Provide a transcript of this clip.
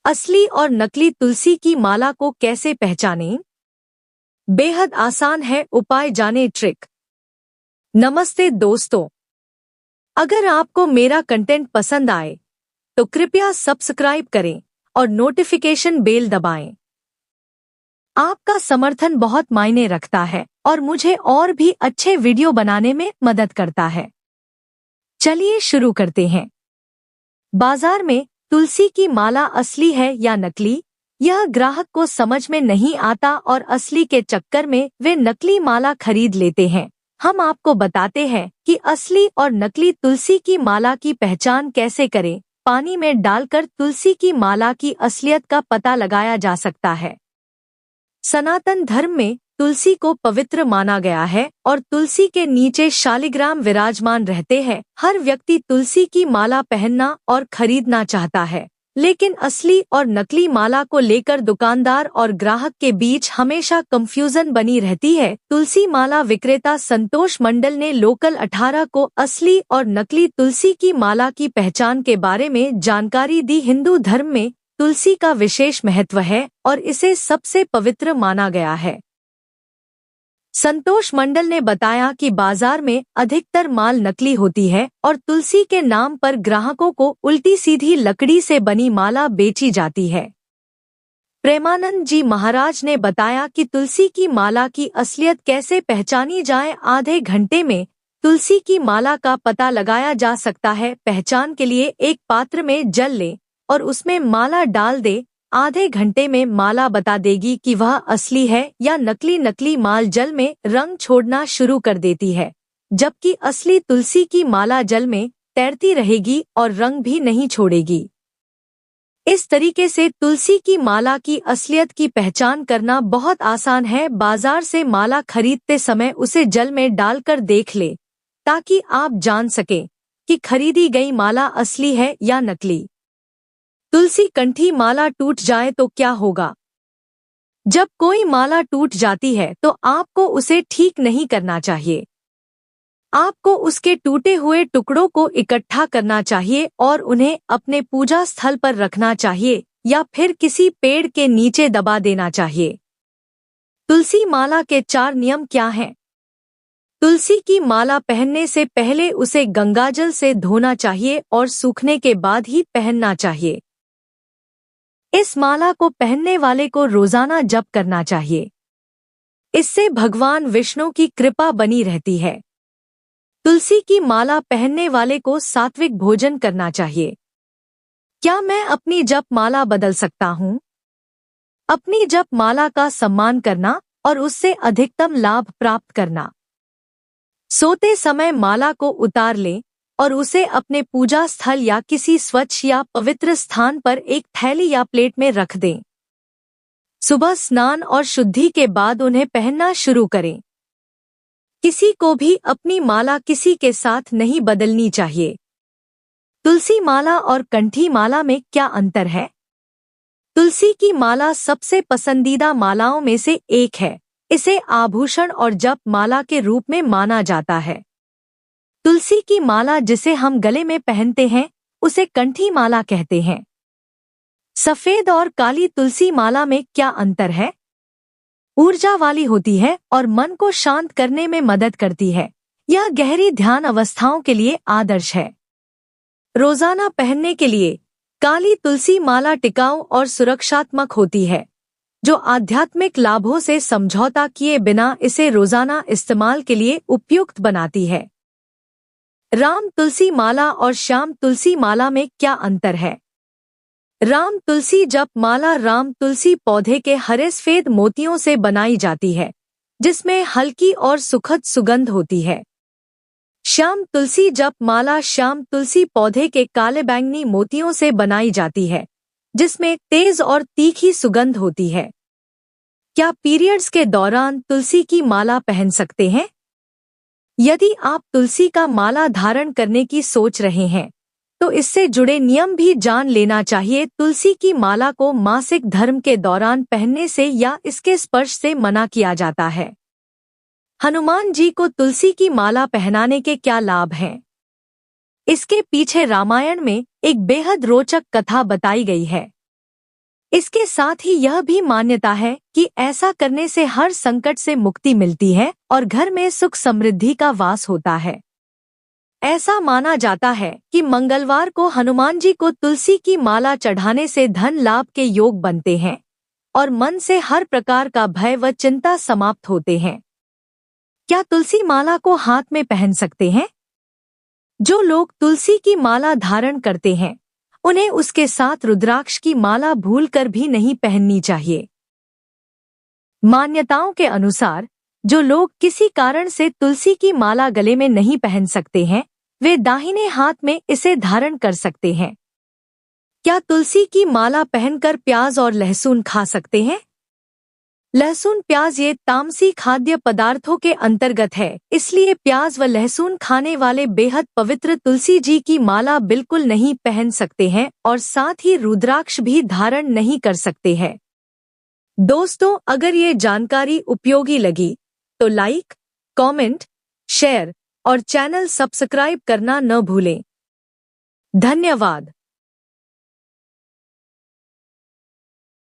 असली और नकली तुलसी की माला को कैसे पहचानें? बेहद आसान है उपाय, जाने ट्रिक। नमस्ते दोस्तों, अगर आपको मेरा कंटेंट पसंद आए तो कृपया सब्सक्राइब करें और नोटिफिकेशन बेल दबाएं। आपका समर्थन बहुत मायने रखता है और मुझे और भी अच्छे वीडियो बनाने में मदद करता है। चलिए शुरू करते हैं। बाजार में तुलसी की माला असली है या नकली, यह ग्राहक को समझ में नहीं आता और असली के चक्कर में वे नकली माला खरीद लेते हैं। हम आपको बताते हैं कि असली और नकली तुलसी की माला की पहचान कैसे करें। पानी में डालकर तुलसी की माला की असलियत का पता लगाया जा सकता है। सनातन धर्म में तुलसी को पवित्र माना गया है और तुलसी के नीचे शालिग्राम विराजमान रहते हैं। हर व्यक्ति तुलसी की माला पहनना और खरीदना चाहता है, लेकिन असली और नकली माला को लेकर दुकानदार और ग्राहक के बीच हमेशा कंफ्यूजन बनी रहती है। तुलसी माला विक्रेता संतोष मंडल ने लोकल 18 को असली और नकली तुलसी की माला की पहचान के बारे में जानकारी दी। हिंदू धर्म में तुलसी का विशेष महत्व है और इसे सबसे पवित्र माना गया है। संतोष मंडल ने बताया कि बाजार में अधिकतर माल नकली होती है और तुलसी के नाम पर ग्राहकों को उल्टी सीधी लकड़ी से बनी माला बेची जाती है। प्रेमानंद जी महाराज ने बताया कि तुलसी की माला की असलियत कैसे पहचानी जाए। आधे घंटे में तुलसी की माला का पता लगाया जा सकता है। पहचान के लिए एक पात्र में जल लें और उसमें माला डाल दे। आधे घंटे में माला बता देगी कि वह असली है या नकली। नकली माल जल में रंग छोड़ना शुरू कर देती है, जबकि असली तुलसी की माला जल में तैरती रहेगी और रंग भी नहीं छोड़ेगी। इस तरीके से तुलसी की माला की असलियत की पहचान करना बहुत आसान है। बाजार से माला खरीदते समय उसे जल में डालकर देख ले, ताकि आप जान सकें कि खरीदी गई माला असली है या नकली। तुलसी कंठी माला टूट जाए तो क्या होगा? जब कोई माला टूट जाती है तो आपको उसे ठीक नहीं करना चाहिए। आपको उसके टूटे हुए टुकड़ों को इकट्ठा करना चाहिए और उन्हें अपने पूजा स्थल पर रखना चाहिए या फिर किसी पेड़ के नीचे दबा देना चाहिए। तुलसी माला के 4 नियम क्या हैं? तुलसी की माला पहनने से पहले उसे गंगाजल से धोना चाहिए और सूखने के बाद ही पहनना चाहिए। इस माला को पहनने वाले को रोजाना जप करना चाहिए। इससे भगवान विष्णु की कृपा बनी रहती है। तुलसी की माला पहनने वाले को सात्विक भोजन करना चाहिए। क्या मैं अपनी जप माला बदल सकता हूँ? अपनी जप माला का सम्मान करना और उससे अधिकतम लाभ प्राप्त करना। सोते समय माला को उतार लें और उसे अपने पूजा स्थल या किसी स्वच्छ या पवित्र स्थान पर एक थैली या प्लेट में रख दें। सुबह स्नान और शुद्धि के बाद उन्हें पहनना शुरू करें। किसी को भी अपनी माला किसी के साथ नहीं बदलनी चाहिए। तुलसी माला और कंठी माला में क्या अंतर है? तुलसी की माला सबसे पसंदीदा मालाओं में से एक है। इसे आभूषण और जप माला के रूप में माना जाता है। तुलसी की माला जिसे हम गले में पहनते हैं उसे कंठी माला कहते हैं। सफेद और काली तुलसी माला में क्या अंतर है? ऊर्जा वाली होती है और मन को शांत करने में मदद करती है। यह गहरी ध्यान अवस्थाओं के लिए आदर्श है। रोजाना पहनने के लिए काली तुलसी माला टिकाऊ और सुरक्षात्मक होती है, जो आध्यात्मिक लाभों से समझौता किए बिना इसे रोजाना इस्तेमाल के लिए उपयुक्त बनाती है। राम तुलसी माला और श्याम तुलसी माला में क्या अंतर है? राम तुलसी जप माला राम तुलसी पौधे के हरे सफेद मोतियों से बनाई जाती है, जिसमें हल्की और सुखद सुगंध होती है। श्याम तुलसी जप माला श्याम तुलसी पौधे के काले बैंगनी मोतियों से बनाई जाती है, जिसमें तेज और तीखी सुगंध होती है। क्या पीरियड्स के दौरान तुलसी की माला पहन सकते हैं? यदि आप तुलसी का माला धारण करने की सोच रहे हैं तो इससे जुड़े नियम भी जान लेना चाहिए। तुलसी की माला को मासिक धर्म के दौरान पहनने से या इसके स्पर्श से मना किया जाता है। हनुमान जी को तुलसी की माला पहनाने के क्या लाभ हैं? इसके पीछे रामायण में एक बेहद रोचक कथा बताई गई है। इसके साथ ही यह भी मान्यता है कि ऐसा करने से हर संकट से मुक्ति मिलती है और घर में सुख समृद्धि का वास होता है। ऐसा माना जाता है कि मंगलवार को हनुमान जी को तुलसी की माला चढ़ाने से धन लाभ के योग बनते हैं और मन से हर प्रकार का भय व चिंता समाप्त होते हैं। क्या तुलसी माला को हाथ में पहन सकते हैं? जो लोग तुलसी की माला धारण करते हैं उन्हें उसके साथ रुद्राक्ष की माला भूलकर भी नहीं पहननी चाहिए। मान्यताओं के अनुसार जो लोग किसी कारण से तुलसी की माला गले में नहीं पहन सकते हैं वे दाहिने हाथ में इसे धारण कर सकते हैं। क्या तुलसी की माला पहनकर प्याज और लहसुन खा सकते हैं? लहसुन प्याज ये तामसी खाद्य पदार्थों के अंतर्गत है, इसलिए प्याज व लहसुन खाने वाले बेहद पवित्र तुलसी जी की माला बिल्कुल नहीं पहन सकते हैं और साथ ही रुद्राक्ष भी धारण नहीं कर सकते हैं। दोस्तों, अगर ये जानकारी उपयोगी लगी तो लाइक, कमेंट, शेयर और चैनल सब्सक्राइब करना न भूलें। धन्यवाद।